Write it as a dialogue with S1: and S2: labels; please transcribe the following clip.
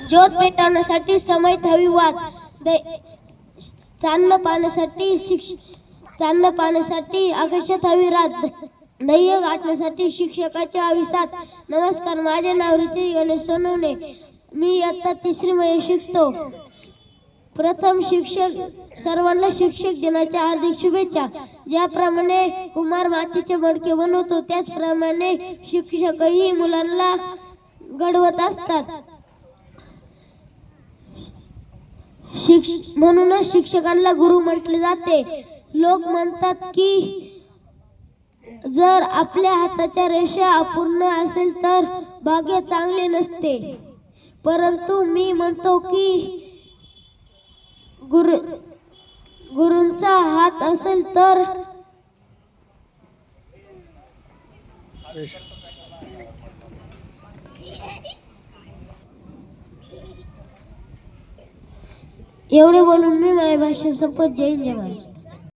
S1: ज्योत पेटवण्यासाठी समयत हवी वाद, चांदणं पाहण्यासाठी आकाशात हवी रात, ध्येय गाठण्यासाठी शिक्षकाची हवी साथ. नमस्कार, माझे नाव ऋतिक गणेश सोनवणे. मी इयत्ता 3री मध्ये शिकतो. प्रथम सर्वांना शिक्षक दिनाच्या हार्दिक शुभेच्छा. ज्याप्रमाणे कुमार मातीचे मडके बनवतो त्याचप्रमाणे शिक्षकही मुलांना घडवत असतात. म्हणूनच शिक्षकांना गुरु म्हटले जाते. लोक म्हणतात की जर आपल्या हाताच्या रेषा अपूर्ण असेल तर भाग्य चांगले नसते, परंतु मी म्हणतो की गुरूंचा हात असेल तर एवढे बोलून मी माझ्या भाषण संपत. जय हिंद, जय महाराष्ट्र.